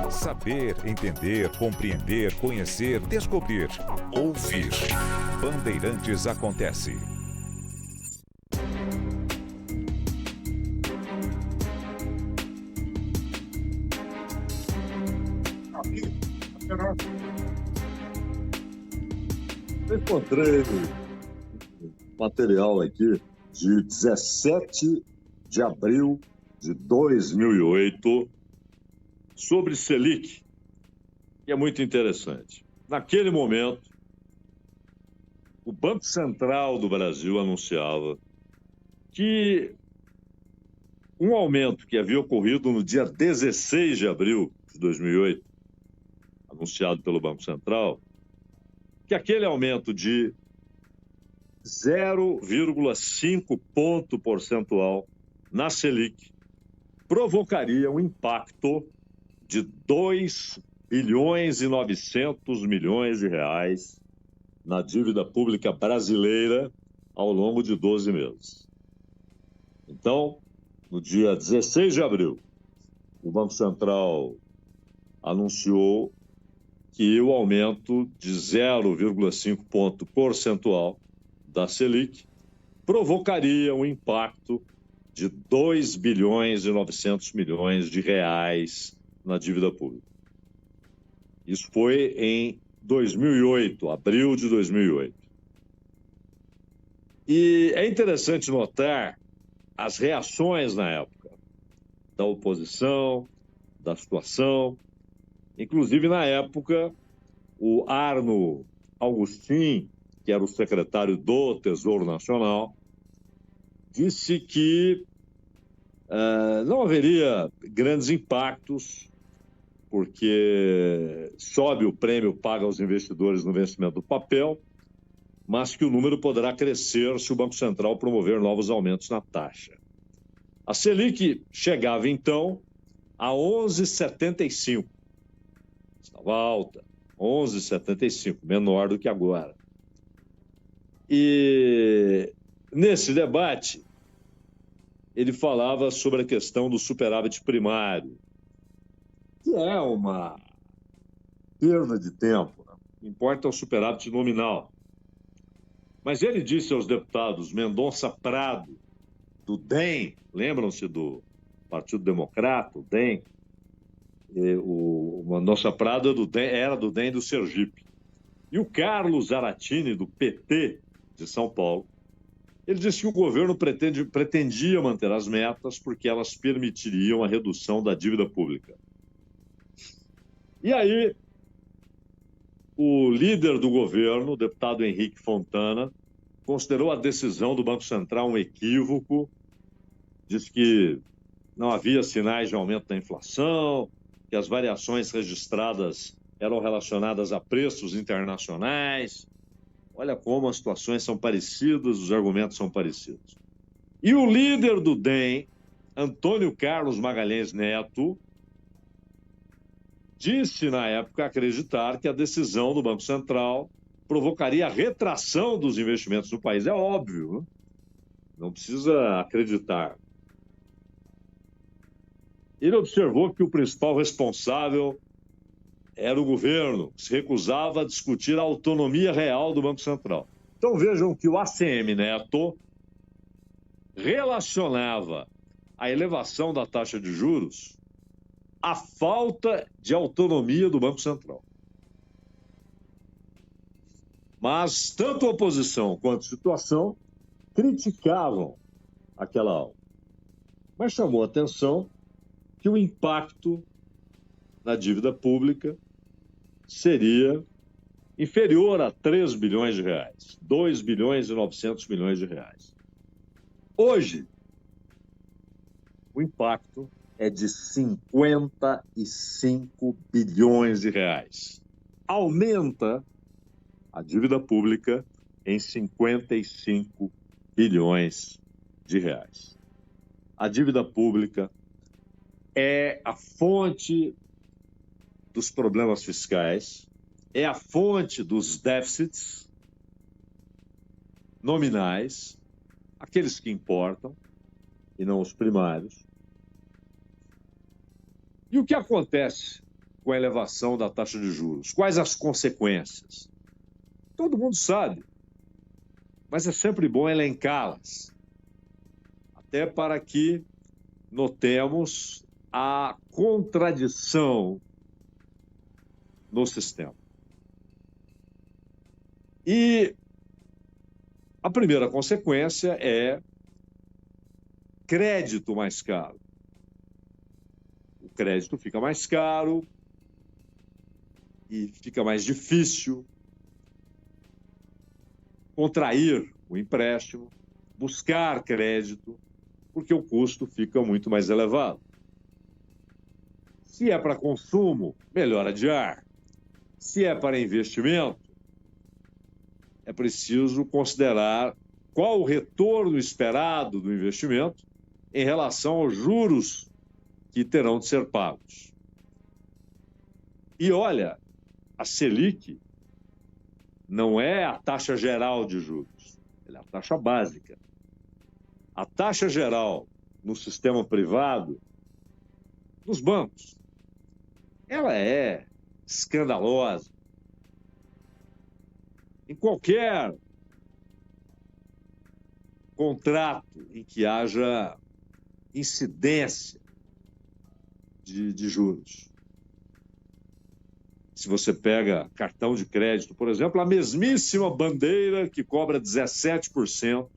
Saber, entender, compreender, conhecer, descobrir, ouvir. Bandeirantes acontece. Eu encontrei material aqui de 17 de abril de 2008 sobre Selic, que é muito interessante. Naquele momento, o Banco Central do Brasil anunciava que um aumento que havia ocorrido no dia 16 de abril de 2008, anunciado pelo Banco Central, que aquele aumento de 0,5 ponto percentual na Selic provocaria um impacto de 2 bilhões e 900 milhões de reais na dívida pública brasileira ao longo de 12 meses. Então, no dia 16 de abril, o Banco Central anunciou que o aumento de 0,5 ponto percentual da Selic provocaria um impacto de 2 bilhões e 900 milhões de reais na dívida pública. Isso foi em 2008, abril de 2008. E é interessante notar as reações na época da oposição, da situação. Inclusive, na época, o Arno Augustin, que era o secretário do Tesouro Nacional, disse que não haveria grandes impactos, porque sobe o prêmio pago aos investidores no vencimento do papel, mas que o número poderá crescer se o Banco Central promover novos aumentos na taxa. A Selic chegava, então, a 11,75. Estava alta, 11,75, menor do que agora. E nesse debate, ele falava sobre a questão do superávit primário, que é uma perda de tempo, né? Importa o superávit nominal. Mas ele disse aos deputados Mendonça Prado, do DEM, lembram-se do Partido Democrata, o DEM? O Mendonça Prado era do DEM do Sergipe. E o Carlos Zaratini, do PT de São Paulo, ele disse que o governo pretendia manter as metas porque elas permitiriam a redução da dívida pública. E aí, o líder do governo, o deputado Henrique Fontana, considerou a decisão do Banco Central um equívoco, disse que não havia sinais de aumento da inflação, que as variações registradas eram relacionadas a preços internacionais. Olha como as situações são parecidas, os argumentos são parecidos. E o líder do DEM, Antônio Carlos Magalhães Neto, disse na época acreditar que a decisão do Banco Central provocaria a retração dos investimentos no país. É óbvio, né? Não precisa acreditar. Ele observou que o principal responsável era o governo, que se recusava a discutir a autonomia real do Banco Central. Então vejam que o ACM Neto relacionava a elevação da taxa de juros à falta de autonomia do Banco Central. Mas tanto a oposição quanto a situação criticavam aquela aula. Mas chamou a atenção que o impacto na dívida pública seria inferior a 3 bilhões de reais, 2 bilhões e 900 milhões de reais. Hoje, o impacto é de 55 bilhões de reais. Aumenta a dívida pública em 55 bilhões de reais. A dívida pública é a fonte dos problemas fiscais, é a fonte dos déficits nominais, aqueles que importam, e não os primários. E o que acontece com a elevação da taxa de juros? Quais as consequências? Todo mundo sabe, mas é sempre bom elencá-las, até para que notemos a contradição no sistema. E a primeira consequência é crédito mais caro. O crédito fica mais caro e fica mais difícil contrair o empréstimo, buscar crédito, porque o custo fica muito mais elevado. Se é para consumo, melhor adiar. Se é para investimento, é preciso considerar qual o retorno esperado do investimento em relação aos juros que terão de ser pagos. E olha, a Selic não é a taxa geral de juros, ela é a taxa básica. A taxa geral no sistema privado, nos bancos, ela é escandalosa. Em qualquer contrato em que haja incidência de juros. Se você pega cartão de crédito, por exemplo, a mesmíssima bandeira que cobra 17%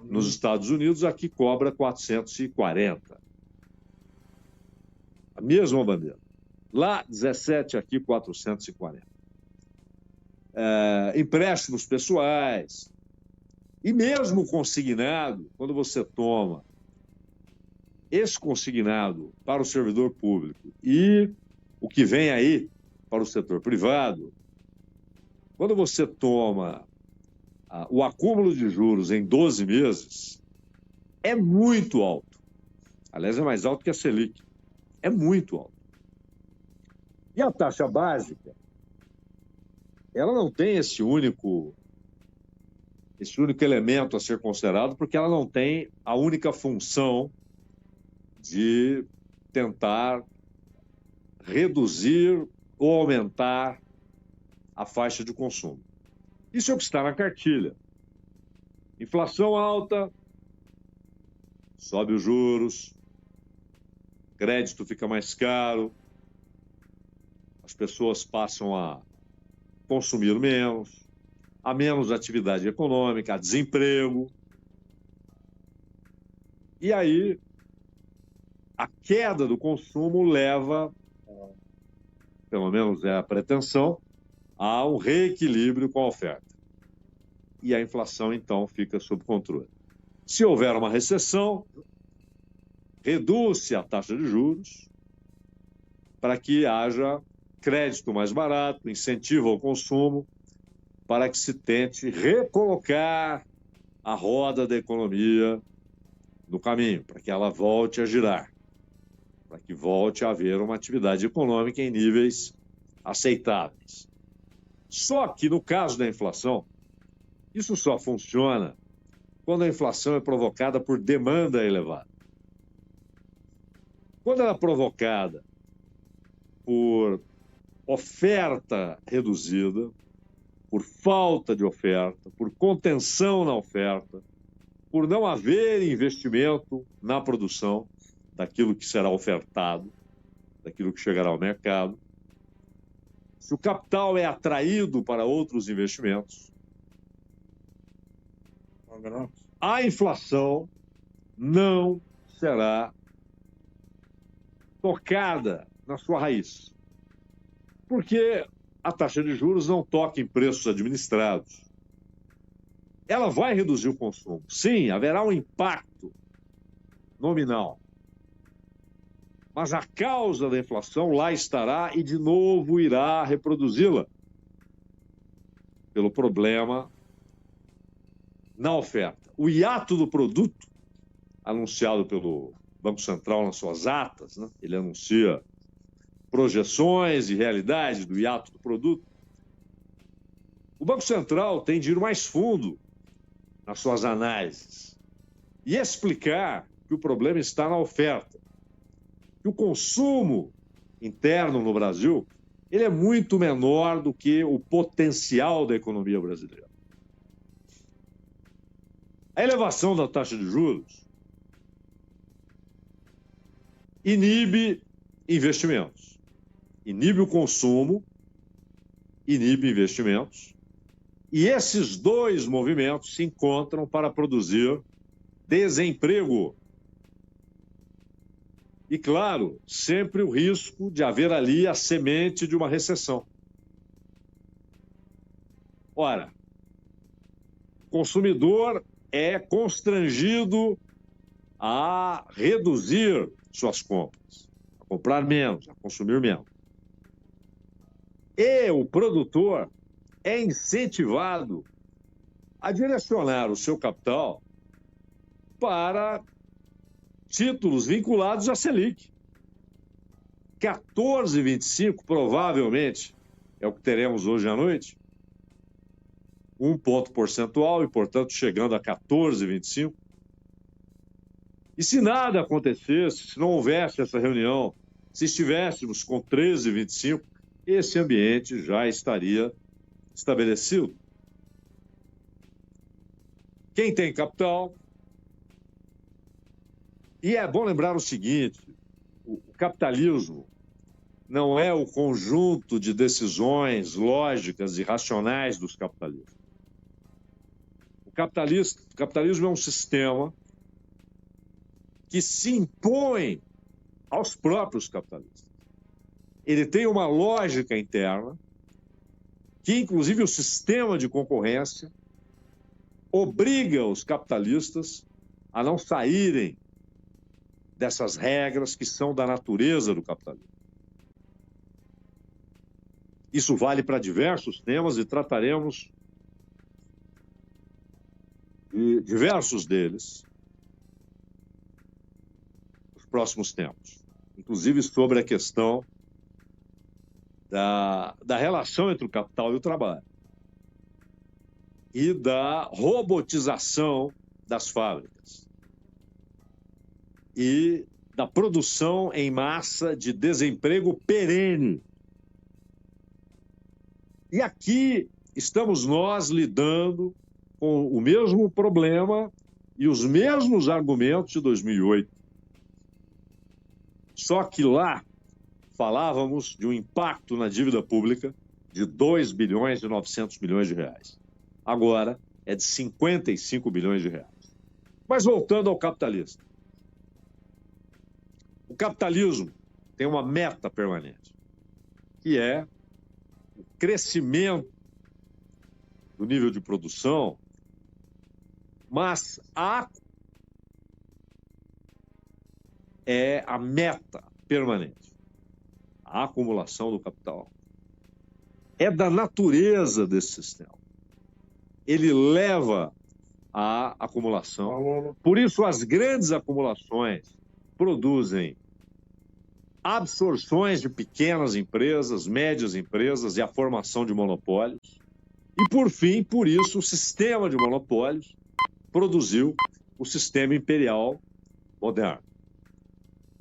nos Estados Unidos, aqui cobra 440%. A mesma bandeira. Lá, 17%, aqui 440%. Empréstimos pessoais. E mesmo consignado, quando você toma esse consignado para o servidor público e o que vem aí para o setor privado, quando você toma o acúmulo de juros em 12 meses, é muito alto. Aliás, é mais alto que a Selic. É muito alto. E a taxa básica, ela não tem esse único elemento a ser considerado, porque ela não tem a única função de tentar reduzir ou aumentar a faixa de consumo. Isso é o que está na cartilha. Inflação alta, sobe os juros, crédito fica mais caro, as pessoas passam a consumir menos, há menos atividade econômica, há desemprego. E aí, a queda do consumo leva, pelo menos é a pretensão, a um reequilíbrio com a oferta. E a inflação, então, fica sob controle. Se houver uma recessão, reduz-se a taxa de juros para que haja crédito mais barato, incentivo ao consumo, para que se tente recolocar a roda da economia no caminho, para que ela volte a girar, para que volte a haver uma atividade econômica em níveis aceitáveis. Só que, no caso da inflação, isso só funciona quando a inflação é provocada por demanda elevada. Quando ela é provocada por oferta reduzida, por falta de oferta, por contenção na oferta, por não haver investimento na produção daquilo que será ofertado, daquilo que chegará ao mercado, se o capital é atraído para outros investimentos, a inflação não será tocada na sua raiz. Porque a taxa de juros não toca em preços administrados. Ela vai reduzir o consumo. Sim, haverá um impacto nominal. Mas a causa da inflação lá estará e, de novo, irá reproduzi-la pelo problema na oferta. O hiato do produto, anunciado pelo Banco Central nas suas atas, né? Ele anuncia projeções e realidade do hiato do produto. O Banco Central tem de ir mais fundo nas suas análises. e explicar que o problema está na oferta, que o consumo interno no Brasil ele é muito menor do que o potencial da economia brasileira. A elevação da taxa de juros inibe investimentos, inibe o consumo, inibe investimentos, e esses dois movimentos se encontram para produzir desemprego. E, claro, sempre o risco de haver ali a semente de uma recessão. Ora, o consumidor é constrangido a reduzir suas compras, a comprar menos, a consumir menos. E o produtor é incentivado a direcionar o seu capital para títulos vinculados à Selic. 14,25 provavelmente é o que teremos hoje à noite. 1 ponto percentual e, portanto, chegando a 14,25. E se nada acontecesse, se não houvesse essa reunião, se estivéssemos com 13,25, esse ambiente já estaria estabelecido. Quem tem capital... E é bom lembrar o seguinte, o capitalismo não é o conjunto de decisões lógicas e racionais dos capitalistas. O capitalismo é um sistema que se impõe aos próprios capitalistas. Ele tem uma lógica interna que, inclusive, o sistema de concorrência obriga os capitalistas a não saírem dessas regras que são da natureza do capitalismo. Isso vale para diversos temas e trataremos de diversos deles nos próximos tempos, inclusive sobre a questão da relação entre o capital e o trabalho e da robotização das fábricas e da produção em massa de desemprego perene. E aqui estamos nós lidando com o mesmo problema e os mesmos argumentos de 2008. Só que lá falávamos de um impacto na dívida pública de 2 bilhões e 900 milhões de reais. Agora é de 55 bilhões de reais. Mas voltando ao capitalista. O capitalismo tem uma meta permanente, que é o crescimento do nível de produção, mas é a meta permanente, a acumulação do capital. É da natureza desse sistema. Ele leva à acumulação. Por isso, as grandes acumulações produzem absorções de pequenas empresas, médias empresas e a formação de monopólios. E, por fim, por isso, o sistema de monopólios produziu o sistema imperial moderno.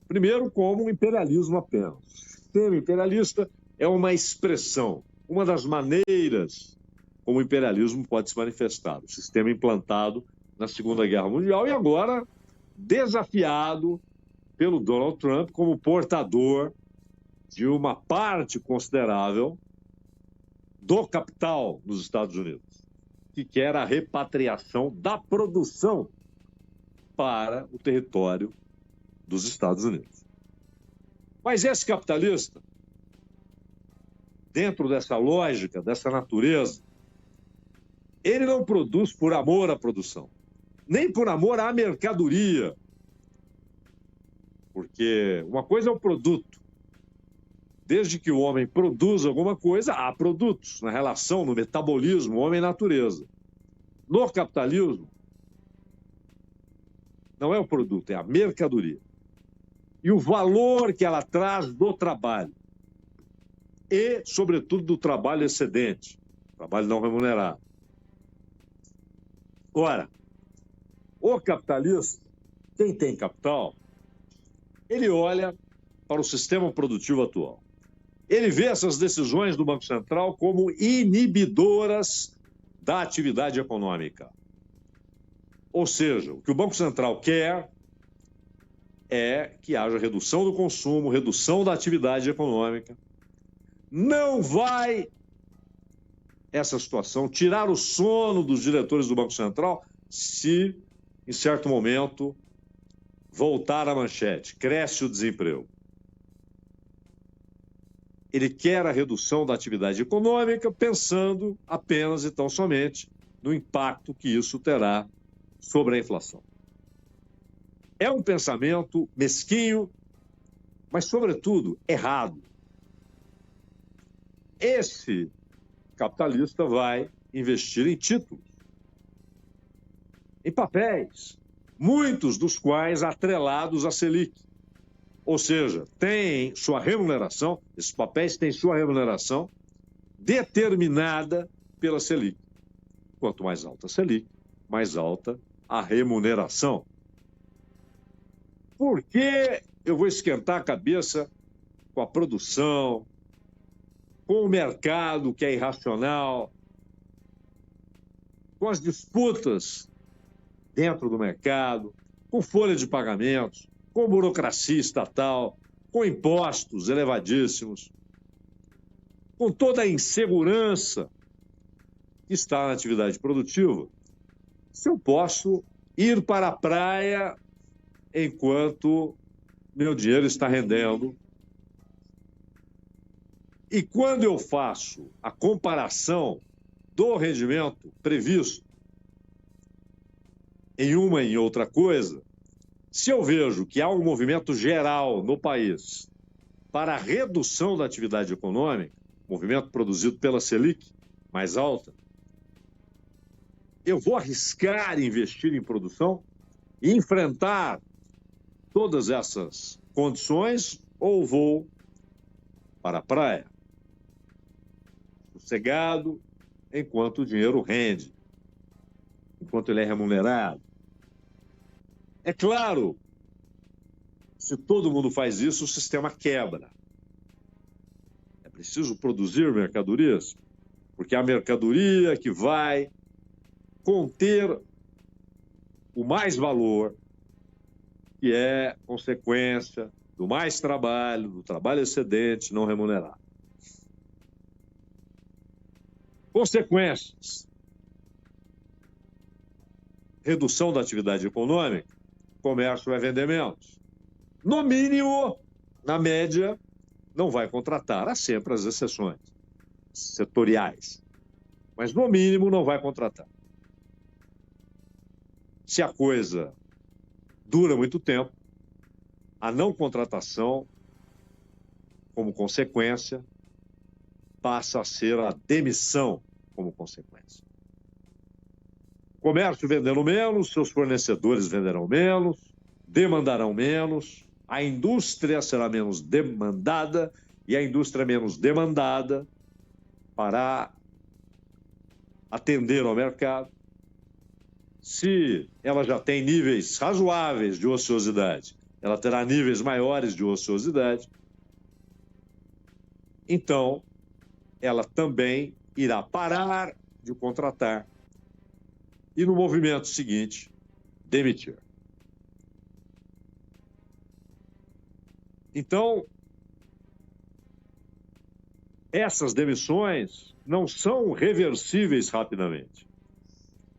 Primeiro, como um imperialismo apenas. O sistema imperialista é uma expressão, uma das maneiras como o imperialismo pode se manifestar. O sistema implantado na Segunda Guerra Mundial e agora desafiado pelo Donald Trump como portador de uma parte considerável do capital nos Estados Unidos, que quer a repatriação da produção para o território dos Estados Unidos. Mas esse capitalista, dentro dessa lógica, dessa natureza, ele não produz por amor à produção, nem por amor à mercadoria. Porque uma coisa é o produto. Desde que o homem produz alguma coisa, há produtos na relação, no metabolismo, homem e natureza. No capitalismo, não é o produto, é a mercadoria. E o valor que ela traz do trabalho. E, sobretudo, do trabalho excedente, trabalho não remunerado. Ora, O capitalista, quem tem capital, ele olha para o sistema produtivo atual. Ele vê essas decisões do Banco Central como inibidoras da atividade econômica. Ou seja, o que o Banco Central quer é que haja redução do consumo, redução da atividade econômica. Não vai essa situação tirar o sono dos diretores do Banco Central se, em certo momento, voltar à manchete, cresce o desemprego. Ele quer a redução da atividade econômica, pensando apenas e tão somente no impacto que isso terá sobre a inflação. É um pensamento mesquinho, mas, sobretudo, errado. Esse capitalista vai investir em títulos, em papéis, muitos dos quais atrelados à Selic. Ou seja, tem sua remuneração, esses papéis têm sua remuneração determinada pela Selic. Quanto mais alta a Selic, mais alta a remuneração. Por que eu vou esquentar a cabeça com a produção, com o mercado que é irracional, com as disputas dentro do mercado, com folha de pagamentos, com burocracia estatal, com impostos elevadíssimos, com toda a insegurança que está na atividade produtiva, se eu posso ir para a praia enquanto meu dinheiro está rendendo. E quando eu faço a comparação do rendimento previsto em uma e em outra coisa, se eu vejo que há um movimento geral no país para a redução da atividade econômica, movimento produzido pela Selic mais alta, eu vou arriscar investir em produção e enfrentar todas essas condições ou vou para a praia, sossegado, enquanto o dinheiro rende, enquanto ele é remunerado. É claro, se todo mundo faz isso, o sistema quebra. É preciso produzir mercadorias, porque é a mercadoria que vai conter o mais valor, que é consequência do mais trabalho, do trabalho excedente não remunerado. Consequências: redução da atividade econômica, o comércio vai vender menos. No mínimo, na média, não vai contratar. Há sempre as exceções setoriais. Mas, no mínimo, não vai contratar. Se a coisa dura muito tempo, a não contratação, como consequência, passa a ser a demissão como consequência. O comércio vendendo menos, seus fornecedores venderão menos, demandarão menos, a indústria será menos demandada e a indústria menos demandada para atender ao mercado. Se ela já tem níveis razoáveis de ociosidade, ela terá níveis maiores de ociosidade. Então, ela também irá parar de contratar e, no movimento seguinte, demitir. Então, essas demissões não são reversíveis rapidamente.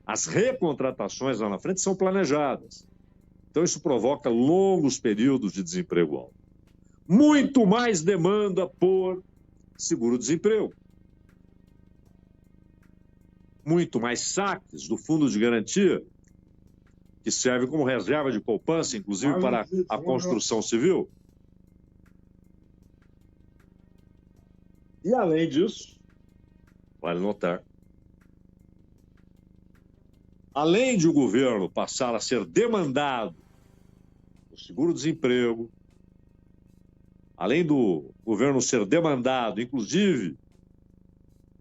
As recontratações lá na frente são planejadas. Então, isso provoca longos períodos de desemprego alto. Muito mais demanda por seguro-desemprego. Muito mais saques do fundo de garantia, que serve como reserva de poupança, inclusive para a construção civil. E, além disso, vale notar, além de o governo passar a ser demandado o seguro-desemprego, além do governo ser demandado, inclusive,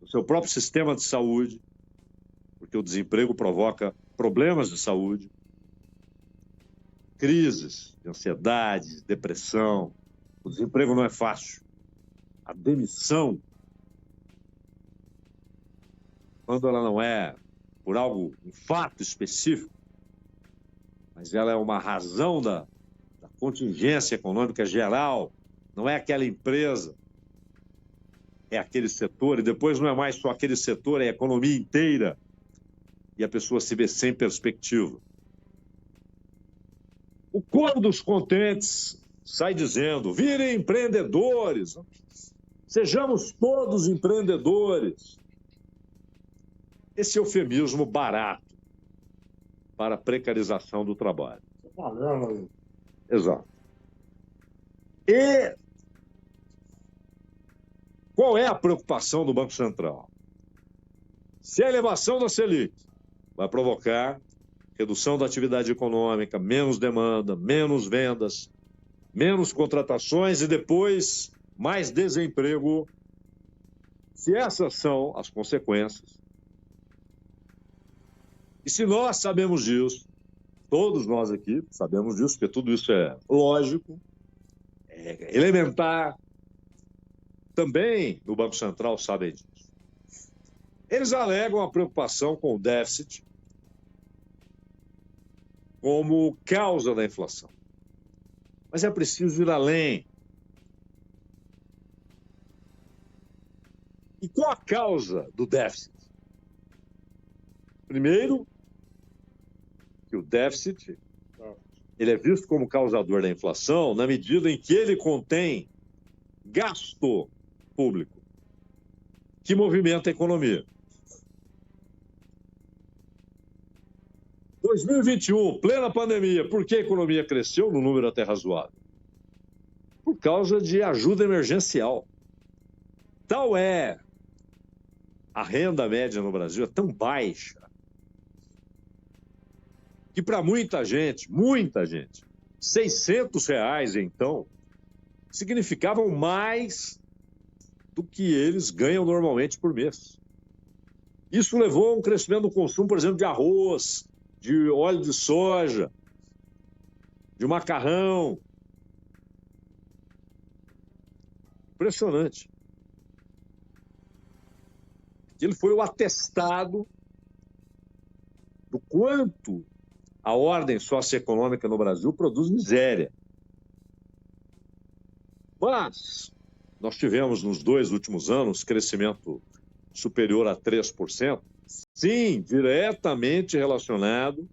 o seu próprio sistema de saúde, porque o desemprego provoca problemas de saúde, crises, de ansiedade, de depressão. O desemprego não é fácil. A demissão, quando ela não é por um fato específico, mas ela é uma razão da contingência econômica geral, não é aquela empresa, é aquele setor, e depois não é mais só aquele setor, é a economia inteira, e a pessoa se vê sem perspectiva. O coro dos contentes sai dizendo: virem empreendedores, sejamos todos empreendedores. Esse eufemismo barato para a precarização do trabalho. Exato. E qual é a preocupação do Banco Central? Se a elevação da Selic vai provocar redução da atividade econômica, menos demanda, menos vendas, menos contratações e depois mais desemprego, se essas são as consequências, e se nós sabemos disso, todos nós aqui sabemos disso, porque tudo isso é lógico, é elementar, também no Banco Central sabem disso. Eles alegam a preocupação com o déficit como causa da inflação. Mas é preciso ir além. E qual a causa do déficit? Primeiro, que o déficit ele é visto como causador da inflação na medida em que ele contém gasto público que movimenta a economia. 2021, plena pandemia, por que a economia cresceu num número até razoável? Por causa de ajuda emergencial. Tal é a renda média no Brasil, é tão baixa, que para muita gente, R$600, então, significavam mais do que eles ganham normalmente por mês. Isso levou a um crescimento do consumo, por exemplo, de arroz, de óleo de soja, de macarrão. Impressionante. Ele foi o atestado do quanto a ordem socioeconômica no Brasil produz miséria. Mas nós tivemos nos 2 últimos anos crescimento superior a 3%, sim, diretamente relacionado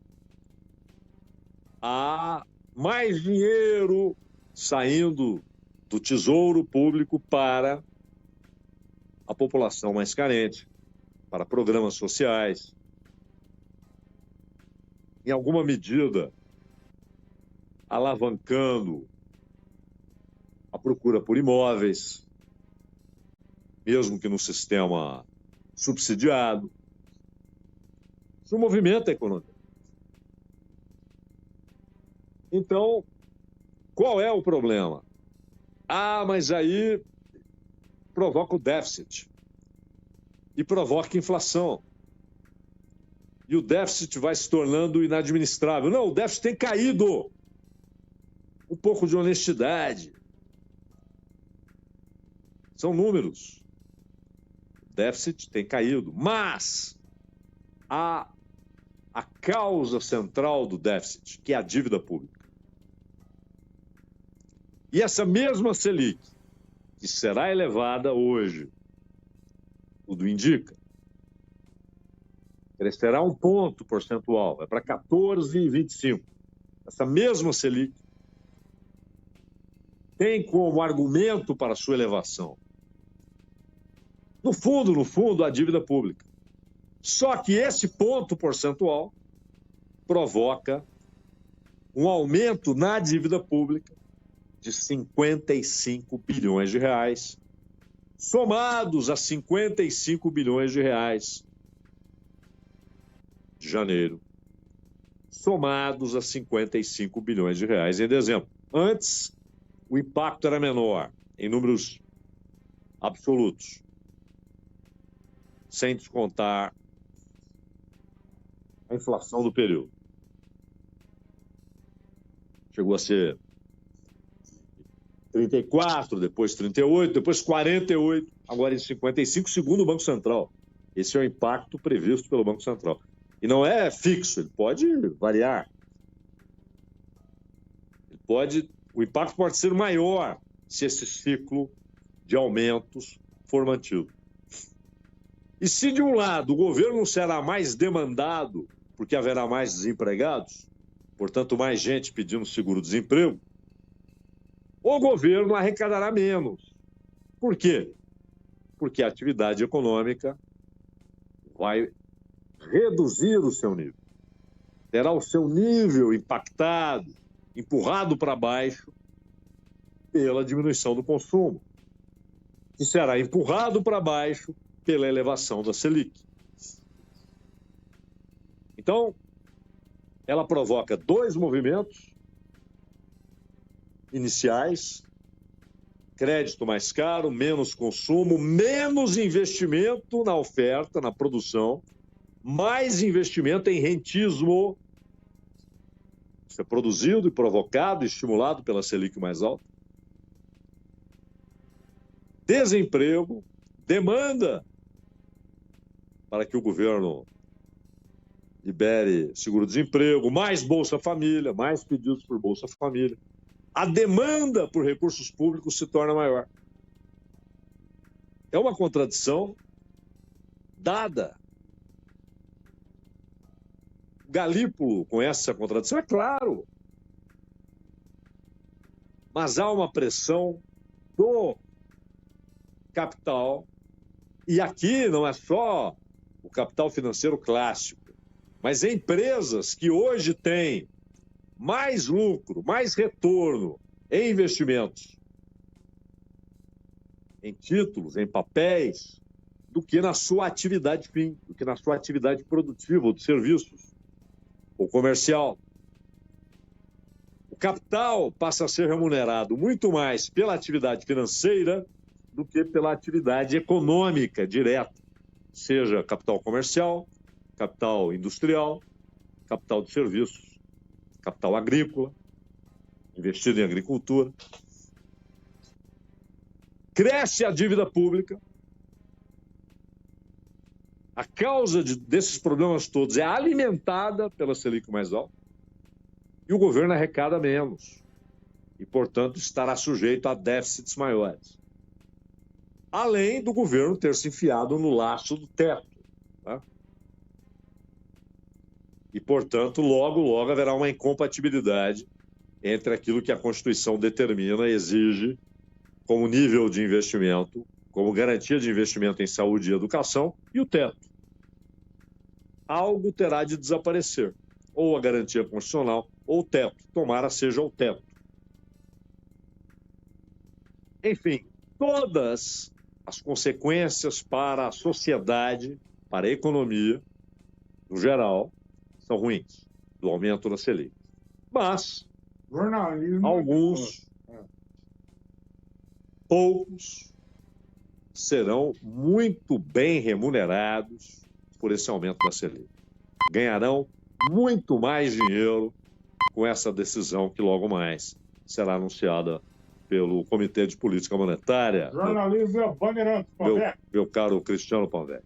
a mais dinheiro saindo do tesouro público para a população mais carente, para programas sociais. Em alguma medida, alavancando a procura por imóveis, mesmo que no sistema subsidiado. Isso movimenta a economia. Então, qual é o problema? Mas aí provoca o déficit e provoca inflação. E o déficit vai se tornando inadministrável. Não, o déficit tem caído. Um pouco de honestidade. São números. O déficit tem caído. Mas a causa central do déficit, que é a dívida pública. E essa mesma Selic, que será elevada hoje, tudo indica, crescerá 1 ponto percentual, vai para 14,25. Essa mesma Selic tem como argumento para sua elevação, no fundo, a dívida pública. Só que esse ponto percentual provoca um aumento na dívida pública de 55 bilhões de reais, somados a 55 bilhões de reais de janeiro, somados a 55 bilhões de reais em dezembro. Antes, o impacto era menor, em números absolutos, sem descontar a inflação do período. chegou a ser 34, depois 38, depois 48, agora em 55, segundo o Banco Central. Esse é o impacto previsto pelo Banco Central. E não é fixo, ele pode variar. O impacto pode ser maior se esse ciclo de aumentos for mantido. E se, de um lado, o governo será mais demandado, porque haverá mais desempregados, portanto, mais gente pedindo seguro-desemprego, o governo arrecadará menos. Por quê? Porque a atividade econômica vai reduzir o seu nível. Terá o seu nível impactado, empurrado para baixo pela diminuição do consumo, que será empurrado para baixo pela elevação da Selic. Então, ela provoca dois movimentos iniciais: crédito mais caro, menos consumo, menos investimento na oferta, na produção, mais investimento em rentismo. Isso é produzido e provocado e estimulado pela Selic mais alta. Desemprego, demanda para que o governo libere seguro-desemprego, mais Bolsa Família, mais pedidos por Bolsa Família. A demanda por recursos públicos se torna maior. É uma contradição dada. Galípolo conhece essa contradição? É claro. Mas há uma pressão do capital, e aqui não é só o capital financeiro clássico, mas empresas que hoje têm mais lucro, mais retorno em investimentos, em títulos, em papéis, do que na sua atividade fim, do que na sua atividade produtiva, ou de serviços, ou comercial. O capital passa a ser remunerado muito mais pela atividade financeira do que pela atividade econômica direta, seja capital comercial, capital industrial, capital de serviços, capital agrícola, investido em agricultura. Cresce a dívida pública. A causa desses problemas todos é alimentada pela Selic mais alta e o governo arrecada menos e, portanto, estará sujeito a déficits maiores. Além do governo ter se enfiado no laço do teto. Tá? E, portanto, logo haverá uma incompatibilidade entre aquilo que a Constituição determina e exige como nível de investimento, como garantia de investimento em saúde e educação, e o teto. Algo terá de desaparecer, ou a garantia constitucional, ou o teto, tomara seja o teto. Enfim, todas as consequências para a sociedade, para a economia, no geral, são ruins, do aumento da Selic. Mas, alguns, poucos, serão muito bem remunerados por esse aumento da Selic. Ganharão muito mais dinheiro com essa decisão que logo mais será anunciada pelo Comitê de Política Monetária. Jornalismo é Bandeirantes, meu caro Cristiano Pavec.